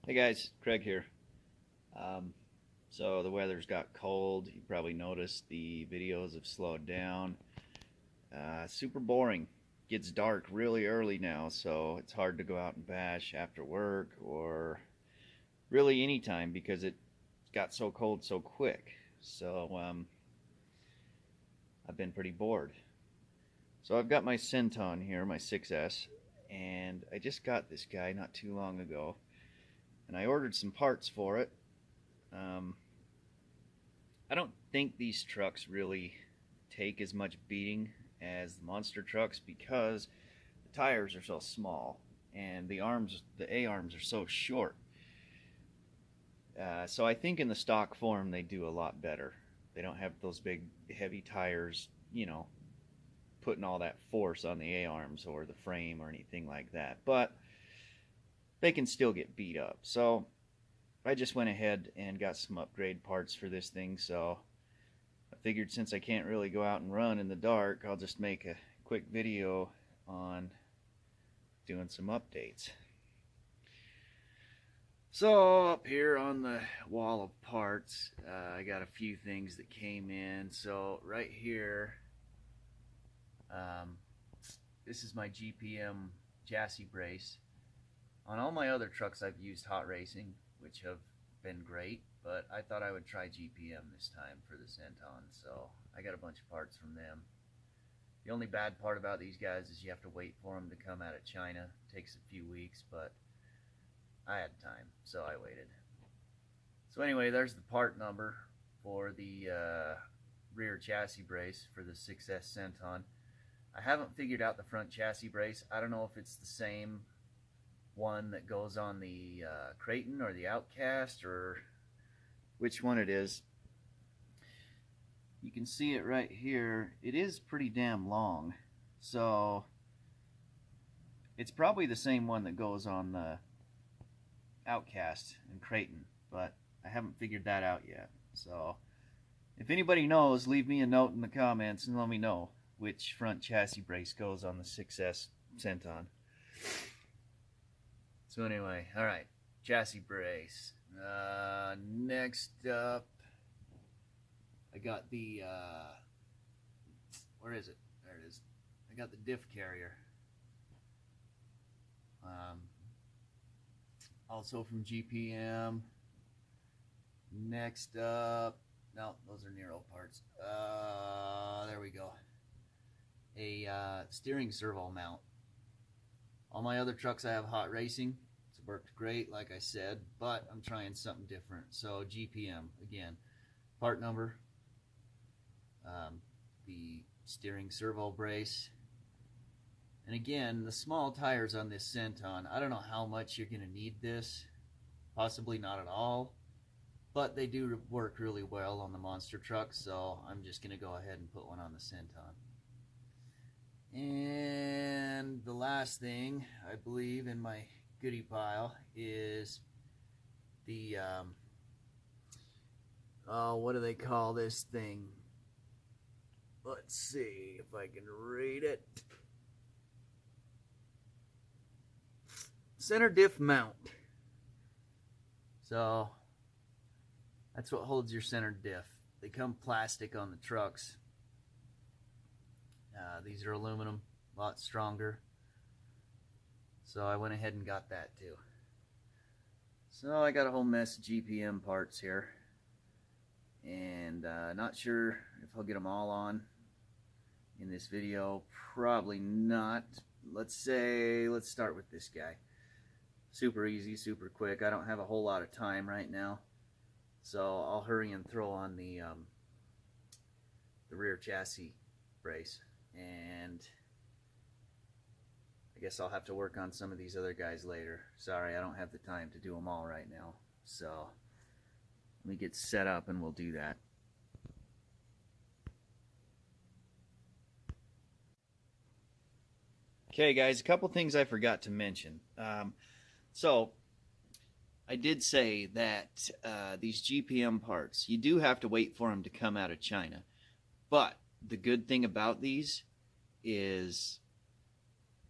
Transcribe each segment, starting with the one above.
Hey guys, Craig here. Um, so the weather's got cold. You probably noticed the videos have slowed down. Super boring. Gets dark really early now, so it's hard to go out and bash after work or really anytime because it got so cold so quick. So I've been pretty bored. So I've got my Senton here, my 6S, and I just got this guy not too long ago, and I ordered some parts for it. Um, I don't think these trucks really take as much beating as the monster trucks because the tires are so small and the A arms are so short. So I think in the stock form they do a lot better. They don't have those big heavy tires, putting all that force on the A arms or the frame or anything like that. But they can still get beat up. So I just went ahead and got some upgrade parts for this thing. So I figured since I can't really go out and run in the dark, I'll just make a quick video on doing some updates. So up here on the wall of parts, I got a few things that came in. So right here, this is my GPM chassis brace. On all my other trucks I've used Hot Racing, which have been great, but I thought I would try GPM this time for the Senton, so I got a bunch of parts from them. The only bad part about these guys is you have to wait for them to come out of China. It takes a few weeks, but I had time, so I waited. So anyway, there's the part number for the rear chassis brace for the 6S Senton. I haven't figured out the front chassis brace. I don't know if it's the same one that goes on the Creighton or the Outcast or which one it is. You can see it right here. It is pretty damn long, so it's probably the same one that goes on the Outcast and Creighton, but I haven't figured that out yet. So if anybody knows, leave me a note in the comments and let me know which front chassis brace goes on the 6S Senton. So anyway, all right, chassis brace. Next up, I got the, where is it? There it is. I got the diff carrier. Also from GPM. Next up, no, those are Nero parts. There we go. A steering servo mount. All my other trucks I have Hot Racing. It's worked great, like I said, but I'm trying something different. So GPM, again, part number, the steering servo brace, and again, the small tires on this Senton. I don't know how much you're going to need this, possibly not at all, but they do work really well on the monster truck, so I'm just going to go ahead and put one on the Senton. And the last thing, I believe, in my goodie pile is the, oh, what do they call this thing? Let's see if I can read it. Center diff mount. So that's what holds your center diff. They come plastic on the trucks. These are aluminum, a lot stronger. So I went ahead and got that too. So I got a whole mess of GPM parts here. And not sure if I'll get them all on in this video. Probably not. Let's start with this guy. Super easy, super quick. I don't have a whole lot of time right now. So I'll hurry and throw on the rear chassis brace. And I guess I'll have to work on some of these other guys later. Sorry, I don't have the time to do them all right now. So let me get set up and we'll do that. Okay guys, a couple things I forgot to mention. So I did say that these GPM parts, you do have to wait for them to come out of China. But the good thing about these is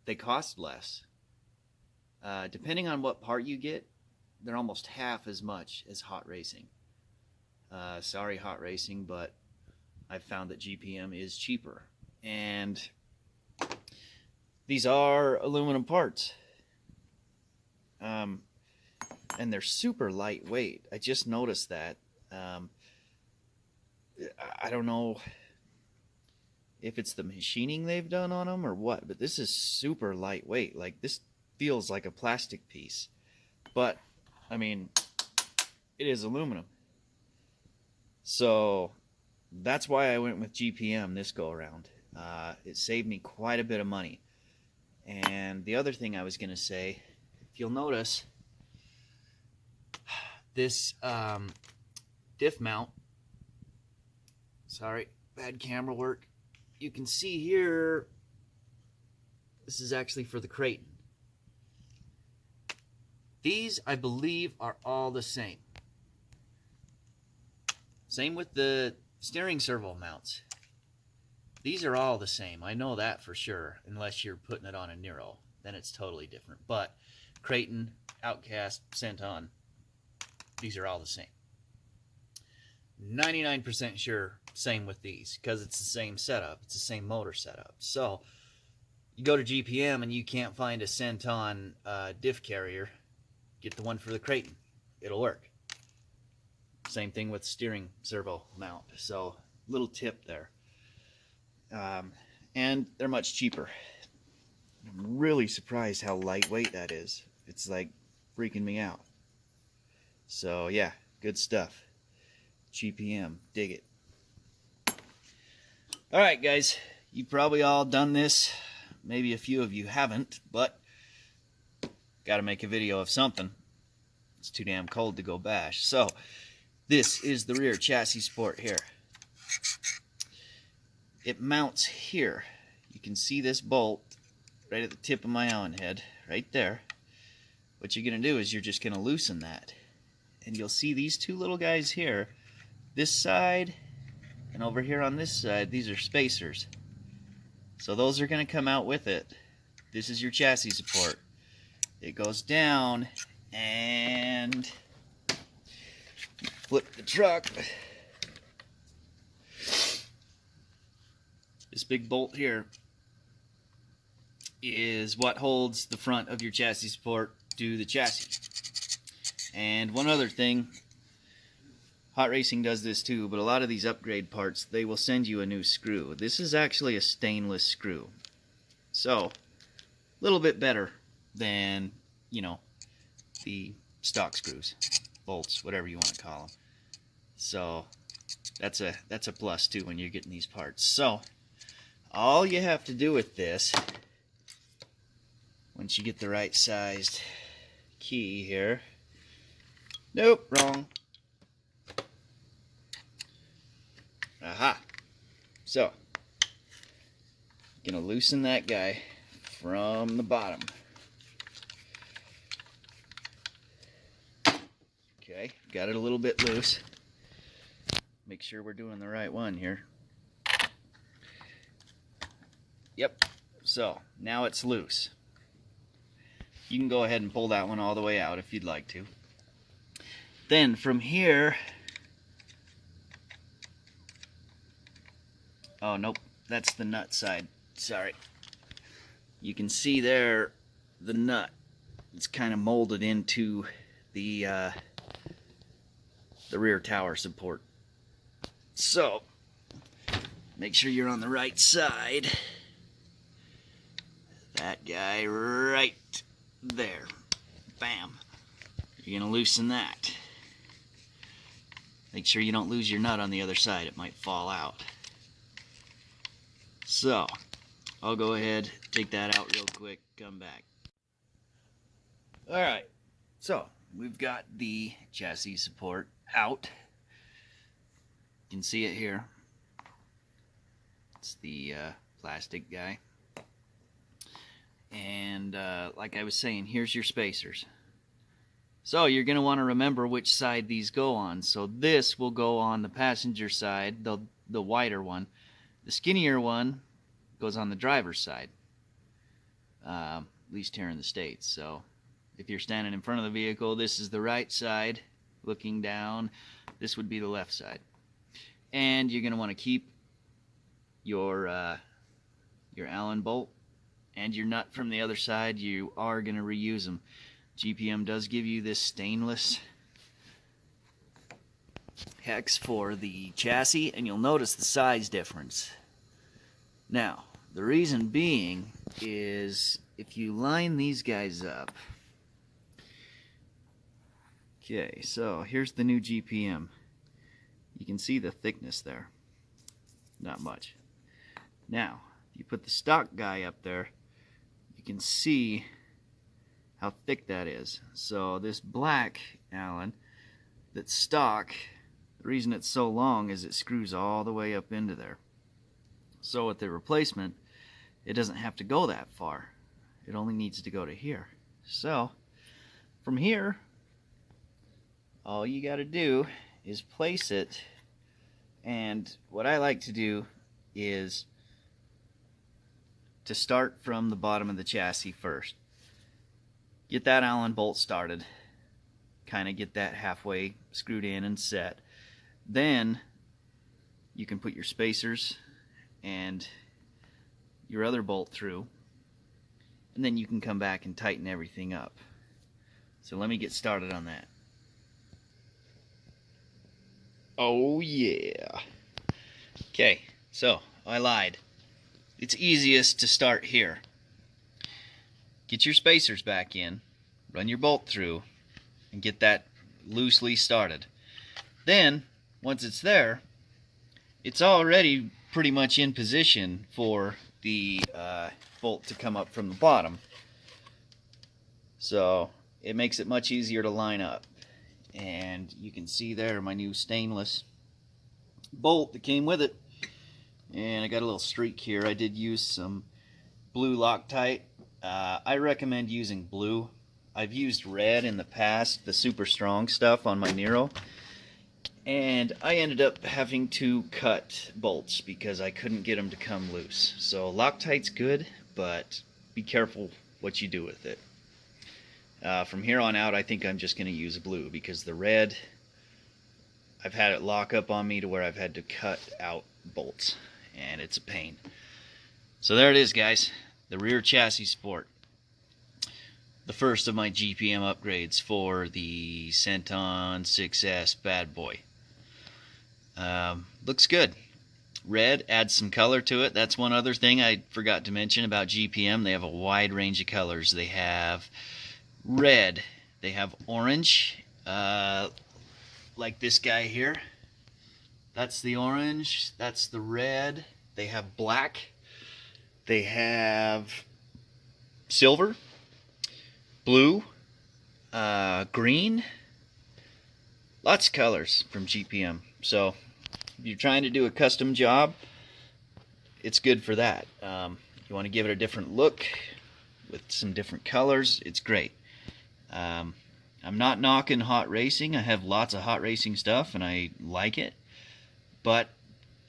they cost less. Depending on what part you get, they're almost half as much as hot racing. Sorry, hot racing, but I've found that GPM is cheaper. And these are aluminum parts. And they're super lightweight. I just noticed that. I don't know if it's the machining they've done on them or what, but this is super lightweight. Like, this feels like a plastic piece. But, I mean, it is aluminum. So, that's why I went with GPM this go around. It saved me quite a bit of money. And the other thing I was going to say, if you'll notice, this diff mount, sorry, bad camera work, you can see here, this is actually for the Creighton. These, I believe, are all the same. Same with the steering servo mounts. These are all the same. I know that for sure, unless you're putting it on a Nero. Then it's totally different. But Creighton, Outcast, Senton, these are all the same. 99% sure same with these, because it's the same setup. It's the same motor setup. So you go to GPM and you can't find a Senton diff carrier, get the one for the Creighton. It'll work. Same thing with steering servo mount. So little tip there. And they're much cheaper. I'm really surprised how lightweight that is. It's like freaking me out. So yeah, good stuff. GPM, dig it. Alright guys, you've probably all done this. Maybe a few of you haven't, but gotta make a video of something. It's too damn cold to go bash. So this is the rear chassis support here. It mounts here. You can see this bolt right at the tip of my Allen head, right there. What you're going to do is you're just going to loosen that. And you'll see these two little guys here. This side and over here on this side, these are spacers. So those are going to come out with it. This is your chassis support. It goes down and flip the truck. This big bolt here is what holds the front of your chassis support to the chassis. And one other thing, Hot Racing does this too, but a lot of these upgrade parts, they will send you a new screw. This is actually a stainless screw. So, a little bit better than, you know, the stock screws, bolts, whatever you want to call them. So, that's a plus too when you're getting these parts. So, all you have to do with this, once you get the right sized key here, nope, wrong. Aha. So, gonna loosen that guy from the bottom. Okay, got it a little bit loose. Make sure we're doing the right one here. Yep, so now it's loose. You can go ahead and pull that one all the way out if you'd like to. Then from here, oh nope, that's the nut side, sorry. You can see there the nut, it's kind of molded into the rear tower support. So, make sure you're on the right side. That guy right there. Bam. You're going to loosen that. Make sure you don't lose your nut on the other side. It might fall out. So, I'll go ahead, take that out real quick, come back. Alright, so we've got the chassis support out. You can see it here. It's the plastic guy. And like I was saying, here's your spacers. So you're going to want to remember which side these go on. So this will go on the passenger side, the wider one. The skinnier one goes on the driver's side, at least here in the States. So If you're standing in front of the vehicle, this is the right side looking down. This would be the left side. And you're going to want to keep your Allen bolt and your nut from the other side. You are going to reuse them. GPM does give you this stainless hex for the chassis, and you'll notice the size difference. Now, the reason being is if you line these guys up. Okay, so here's the new GPM. You can see the thickness there. Not much. Now, if you put the stock guy up there, you can see how thick that is. So this black Allen that's stock, the reason it's so long is it screws all the way up into there. So with the replacement, it doesn't have to go that far. It only needs to go to here. So from here, all you got to do is place it, and what I like to do is to start from the bottom of the chassis first. Get that Allen bolt started, kind of get that halfway screwed in and set. Then you can put your spacers and your other bolt through, and then you can come back and tighten everything up. So let me get started on that. Oh yeah. Okay, so I lied. It's easiest to start here. Get your spacers back in, run your bolt through, and get that loosely started. Then, once it's there, it's already pretty much in position for the bolt to come up from the bottom. So it makes it much easier to line up. And you can see there my new stainless bolt that came with it. And I got a little streak here. I did use some blue Loctite. I recommend using blue. I've used red in the past, the super strong stuff on my Nero. And I ended up having to cut bolts because I couldn't get them to come loose. So Loctite's good, but be careful what you do with it. From here on out, I think I'm just going to use blue because the red, I've had it lock up on me to where I've had to cut out bolts, and it's a pain. So there it is, guys, the rear chassis support. The first of my GPM upgrades for the Senton 6S bad boy. Looks good. Red adds some color to it. That's one other thing I forgot to mention about GPM. They have a wide range of colors. They have red, they have orange, like this guy here. That's the orange, that's the red. They have black, they have silver, blue, green, lots of colors from GPM. So if you're trying to do a custom job, it's good for that. You want to give it a different look with some different colors, it's great. I'm not knocking hot racing. I have lots of hot racing stuff and I like it, but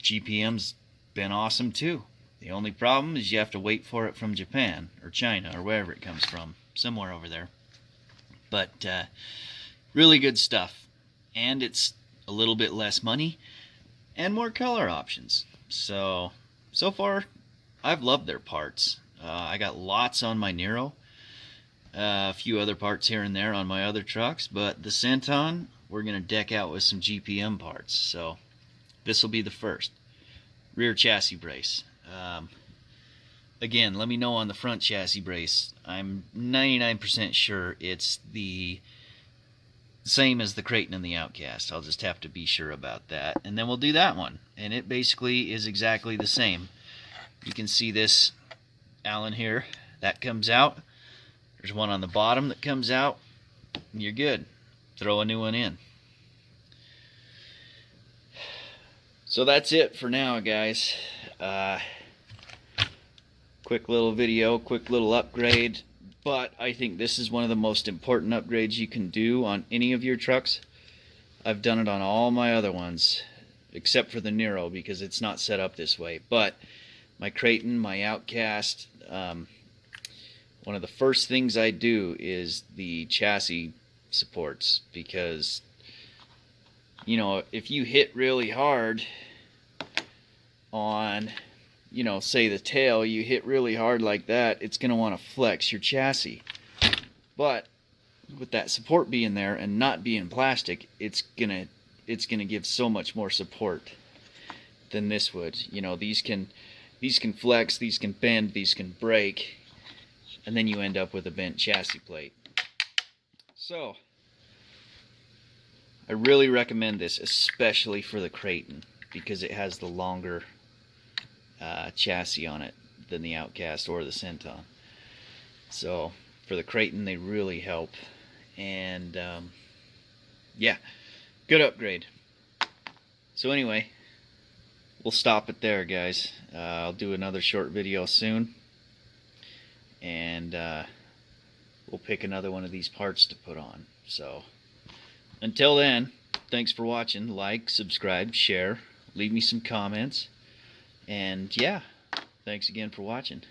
GPM's been awesome too. The only problem is you have to wait for it from Japan or China or wherever it comes from, somewhere over there. But really good stuff, and it's a little bit less money and more color options. So far I've loved their parts. I got lots on my Nero. A few other parts here and there on my other trucks, but the Senton we're going to deck out with some GPM parts. So this will be the first. Rear chassis brace. Again, let me know on the front chassis brace. I'm 99% sure it's the same as the Creighton and the Outcast. I'll just have to be sure about that. And then we'll do that one. And it basically is exactly the same. You can see this Allen here. That comes out. There's one on the bottom that comes out, and you're good. Throw a new one in. So that's it for now, guys. Quick little video, quick little upgrade, but I think this is one of the most important upgrades you can do on any of your trucks. I've done it on all my other ones, except for the Nero because it's not set up this way. But my Creighton, my Outcast, one of the first things I do is the chassis supports, because you know, if you hit really hard on, you know, say the tail, you hit really hard like that, it's going to want to flex your chassis. But with that support being there and not being plastic, it's gonna give so much more support than this would. You know, these can flex, these can bend, these can break, and then you end up with a bent chassis plate. So I really recommend this, especially for the Creighton, because it has the longer chassis on it than the Outcast or the Senton. So for the Creighton, they really help. And yeah, good upgrade. So anyway, we'll stop it there, guys. I'll do another short video soon, and we'll pick another one of these parts to put on. So until then, thanks for watching. Like, subscribe, share, leave me some comments, and yeah, thanks again for watching.